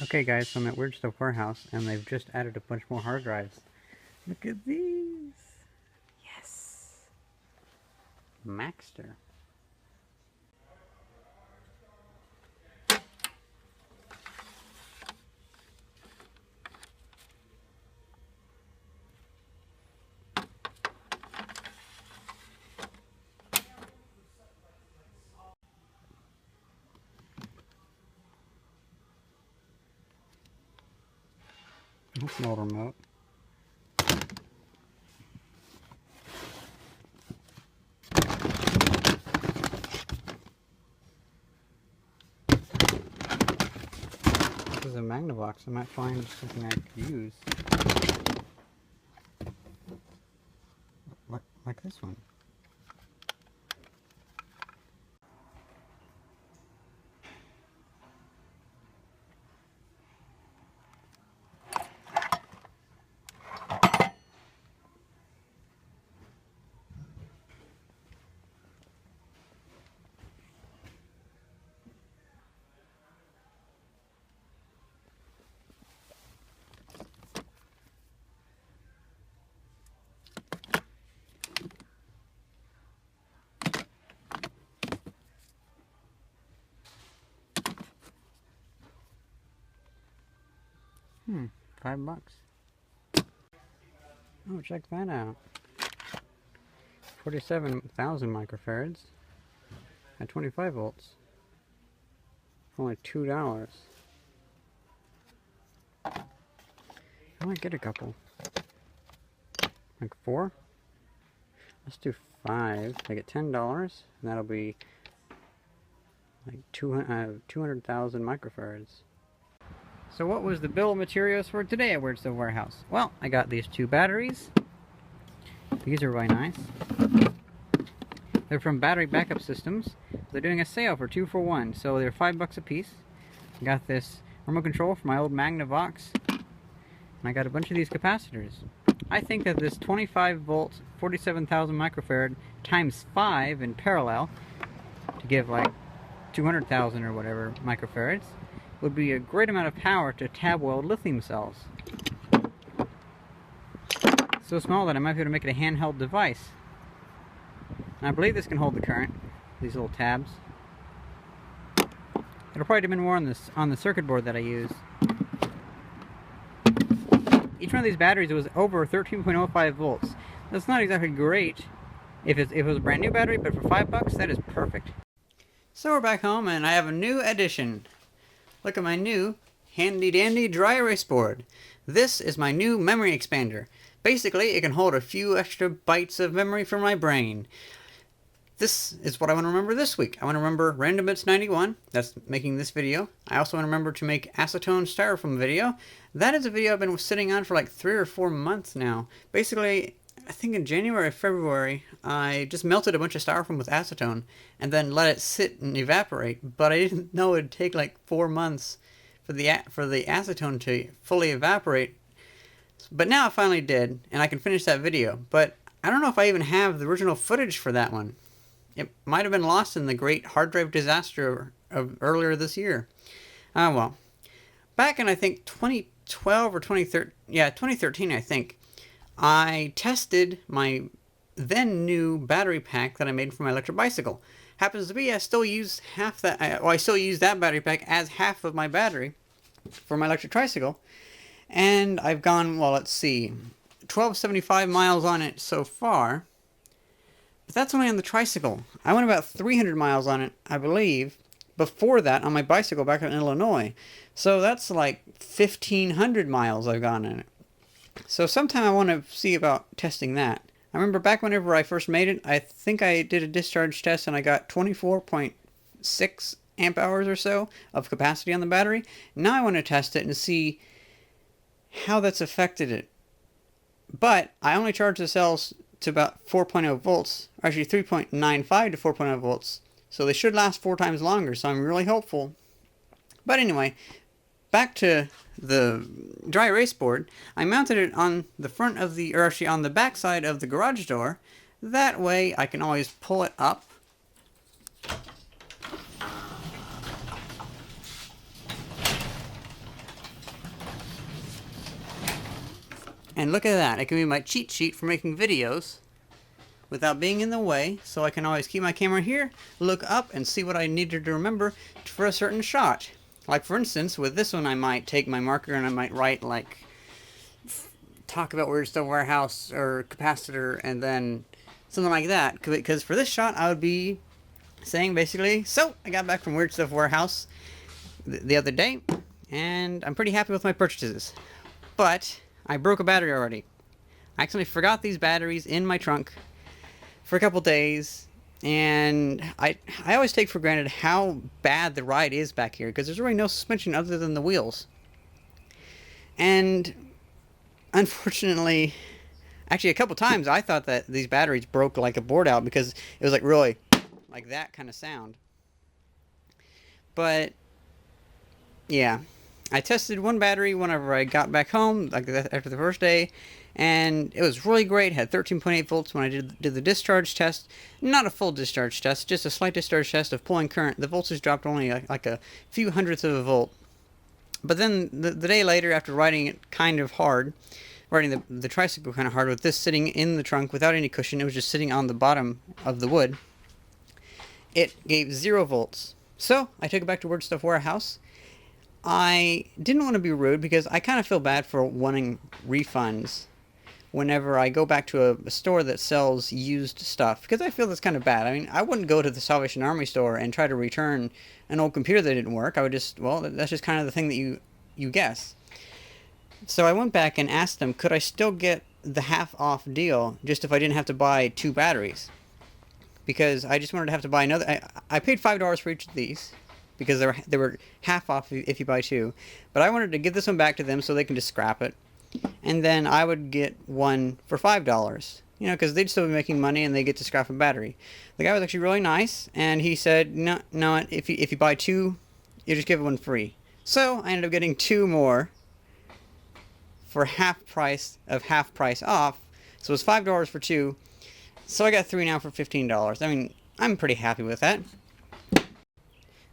Okay guys, so I'm at Weird Stuff Warehouse and they've just added a bunch more hard drives. Look at these! Yes! Maxter. That's an old remote. This is a Magnavox. I might find something I could use. Like this one. $5. Oh, check that out. 47,000 microfarads at 25 volts. Only $2. I might get a couple. Like 4? Let's do 5. I get $10, and that'll be like 200,000 microfarads. So what was the bill of materials for today at Weird Stuff Warehouse? Well, I got these 2 batteries. These are really nice. They're from Battery Backup Systems. They're doing a sale for 2 for 1, so they're $5 a piece. I got this remote control from my old Magnavox, and I got a bunch of these capacitors. I think that this 25 volt, 47,000 microfarad times 5 in parallel to give like 200,000 or whatever microfarads would be a great amount of power to tab weld lithium cells. So small that I might be able to make it a handheld device. And I believe this can hold the current, these little tabs. It'll probably depend more on the circuit board that I use. Each one of these batteries was over 13.05 volts. That's not exactly great if it was a brand new battery, but for $5, that is perfect. So we're back home and I have a new addition. Look at my new handy dandy dry erase board. This is my new memory expander. Basically, it can hold a few extra bytes of memory for my brain. This is what I want to remember this week. I want to remember Random Bits 91. That's making this video. I also want to remember to make acetone styrofoam video. That is a video I've been sitting on for like 3 or 4 months now. Basically, I think in January or February, I just melted a bunch of styrofoam with acetone and then let it sit and evaporate. But I didn't know it'd take like 4 months for the acetone to fully evaporate. But now I finally did, and I can finish that video. But I don't know if I even have the original footage for that one. It might have been lost in the great hard drive disaster of earlier this year. Well. Back in, I think, 2012 or 2013, I think, I tested my then new battery pack that I made for my electric bicycle. Happens to be I still use I still use that battery pack as half of my battery for my electric tricycle. And I've gone, well, let's see, 1275 miles on it so far. But that's only on the tricycle. I went about 300 miles on it, I believe, before that on my bicycle back in Illinois. So that's like 1,500 miles I've gone in it. So sometime I want to see about testing that. I remember back whenever I first made it, I think I did a discharge test and I got 24.6 amp hours or so of capacity on the battery. Now I want to test it and see how that's affected it. But I only charge the cells to about 4.0 volts, or actually 3.95 to 4.0 volts. So they should last 4 times longer, so I'm really hopeful. But anyway, back to the dry erase board. I mounted it on the front of or actually on the back side of the garage door. That way I can always pull it up. And look at that, it can be my cheat sheet for making videos without being in the way, so I can always keep my camera here, look up, and see what I needed to remember for a certain shot. Like for instance, with this one I might take my marker and I might write like, talk about Weird Stuff Warehouse or capacitor and then something like that. Because for this shot I would be saying basically, so I got back from Weird Stuff Warehouse the other day and I'm pretty happy with my purchases. But I broke a battery already. I actually forgot these batteries in my trunk for a couple days, and I always take for granted how bad the ride is back here because there's really no suspension other than the wheels. And unfortunately, actually a couple times I thought that these batteries broke like a board out because it was like really like that kind of sound. But yeah, I tested one battery whenever I got back home, like after the first day, and it was really great. It had 13.8 volts when I did the discharge test. Not a full discharge test, just a slight discharge test of pulling current. The voltage dropped only like a few hundredths of a volt. But then the day later, after riding it kind of hard, riding the tricycle kind of hard with this sitting in the trunk without any cushion, it was just sitting on the bottom of the wood, it gave 0 volts. So I took it back to Weird Stuff Warehouse. I didn't want to be rude because I kind of feel bad for wanting refunds whenever I go back to a store that sells used stuff, because I feel that's kind of bad. I mean, I wouldn't go to the Salvation Army store and try to return an old computer that didn't work. I would just, well, that's just kind of the thing that you guess. So I went back and asked them, could I still get the half-off deal just if I didn't have to buy 2 batteries? Because I just wanted to have to buy another. I paid $5 for each of these because they were half off if you buy 2. But I wanted to give this one back to them so they can just scrap it. And then I would get one for $5. You know, because they'd still be making money and they get to scrap a battery. The guy was actually really nice, and he said, no, if you buy 2, you just give one free. So I ended up getting 2 more for half price off. So it was $5 for 2. So I got 3 now for $15. I mean, I'm pretty happy with that.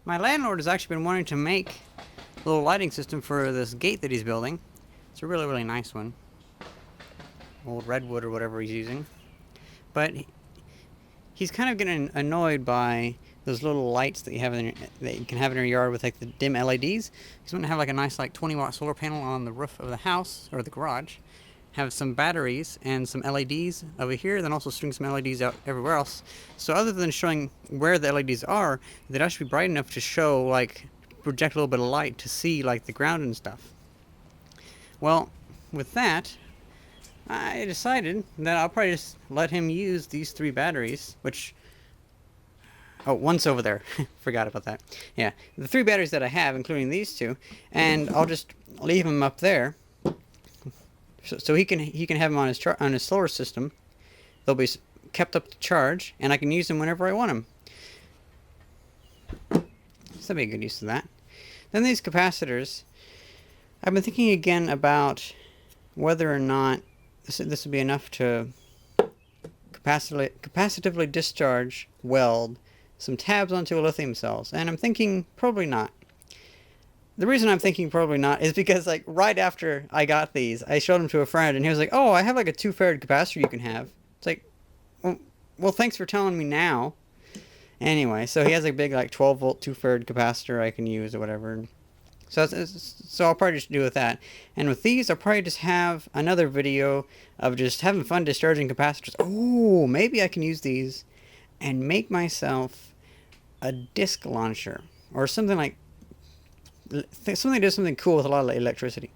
My landlord has actually been wanting to make a little lighting system for this gate that he's building. It's a really, really nice one. Old redwood or whatever he's using. But he's kind of getting annoyed by those little lights that you can have in your yard with like the dim LEDs. He's going to have like a nice like 20-watt solar panel on the roof of the house or the garage. Have some batteries and some LEDs over here, then also string some LEDs out everywhere else. So other than showing where the LEDs are, they'd actually be bright enough to show, like, project a little bit of light to see, like, the ground and stuff. Well, with that, I decided that I'll probably just let him use these 3 batteries, which... Oh, one's over there. Forgot about that. Yeah, the 3 batteries that I have, including these 2, and I'll just leave them up there. So he can have them on his solar system. They'll be kept up to charge, and I can use them whenever I want them. So that'd be a good use of that. Then these capacitors. I've been thinking again about whether or not this would be enough to capacitively discharge weld some tabs onto a lithium cells, and I'm thinking probably not. The reason I'm thinking probably not is because, like, right after I got these, I showed them to a friend, and he was like, oh, I have, like, a 2-farad capacitor you can have. It's like, well, thanks for telling me now. Anyway, so he has a big, like, 12-volt 2-farad capacitor I can use or whatever. So I'll probably just do with that. And with these, I'll probably just have another video of just having fun discharging capacitors. Oh, maybe I can use these and make myself a disk launcher or something like... something that does something cool with a lot of electricity.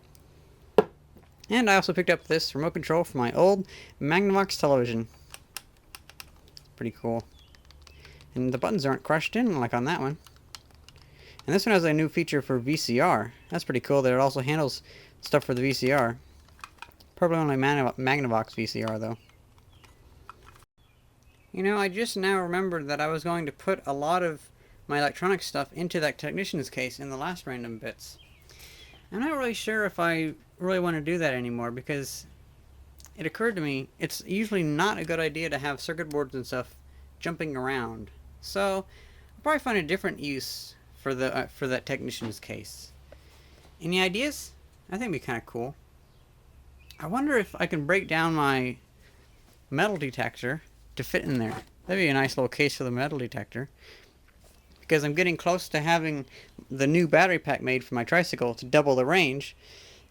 And I also picked up this remote control for my old Magnavox television. Pretty cool. And the buttons aren't crushed in like on that one. And this one has a new feature for VCR. That's pretty cool that it also handles stuff for the VCR. Probably only Magnavox VCR though. You know, I just now remembered that I was going to put a lot of my electronic stuff into that technician's case in the last random bits. I'm not really sure if I really want to do that anymore because it occurred to me it's usually not a good idea to have circuit boards and stuff jumping around. So I'll probably find a different use for that technician's case. Any ideas? I think it'd be kind of cool. I wonder if I can break down my metal detector to fit in there. That'd be a nice little case for the metal detector. Because I'm getting close to having the new battery pack made for my tricycle to double the range.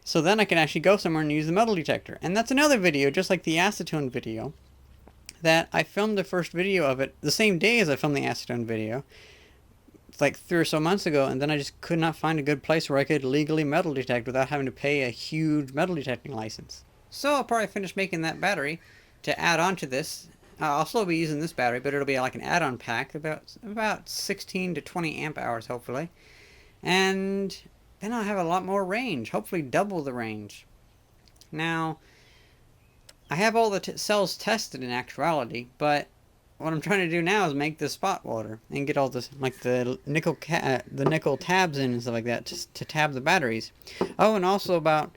So then I can actually go somewhere and use the metal detector. And that's another video, just like the acetone video, that I filmed the first video of it the same day as I filmed the acetone video. It's like 3 or so months ago, and then I just could not find a good place where I could legally metal detect without having to pay a huge metal detecting license. So I'll probably finish making that battery to add on to this. I'll still be using this battery, but it'll be like an add-on pack, about 16 to 20 amp hours, hopefully. And then I'll have a lot more range, hopefully double the range. Now, I have all the cells tested in actuality, but what I'm trying to do now is make the spot welder and get all this, like the nickel tabs in and stuff like that to tab the batteries. Oh, and also about,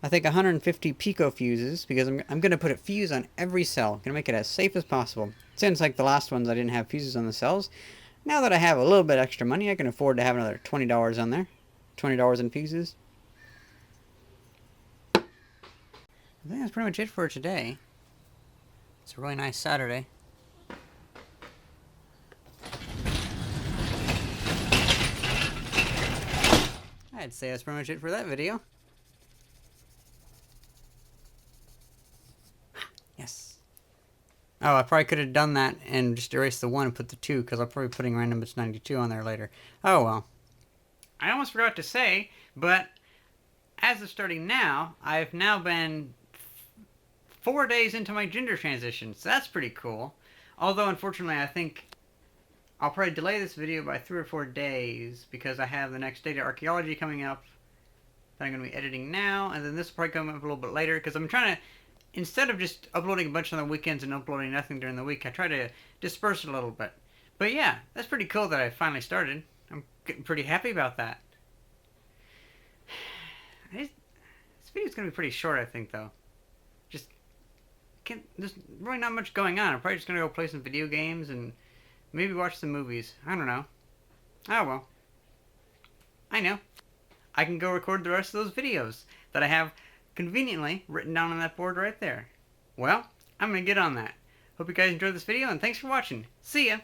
I think, 150 pico fuses, because I'm going to put a fuse on every cell. I'm going to make it as safe as possible. Since like the last ones I didn't have fuses on the cells, now that I have a little bit extra money, I can afford to have another $20 on there. $20 in fuses. I think that's pretty much it for today. It's a really nice Saturday. I'd say that's pretty much it for that video. Yes. Oh, I probably could have done that and just erased the 1 and put the 2, because I'll probably be putting random bits 92 on there later. Oh well. I almost forgot to say, but as of starting now, I've now been 4 days into my gender transition, so that's pretty cool. Although, unfortunately, I think I'll probably delay this video by 3 or 4 days, because I have the next data archaeology coming up that I'm going to be editing now, and then this will probably come up a little bit later, because I'm trying to, instead of just uploading a bunch on the weekends and uploading nothing during the week, I try to disperse it a little bit. But yeah, that's pretty cool that I finally started. I'm getting pretty happy about that. This video's going to be pretty short, I think, though. There's really not much going on. I'm probably just going to go play some video games and maybe watch some movies. I don't know. Oh well. I know. I can go record the rest of those videos that I have conveniently written down on that board right there. Well, I'm going to get on that. Hope you guys enjoyed this video, and thanks for watching. See ya!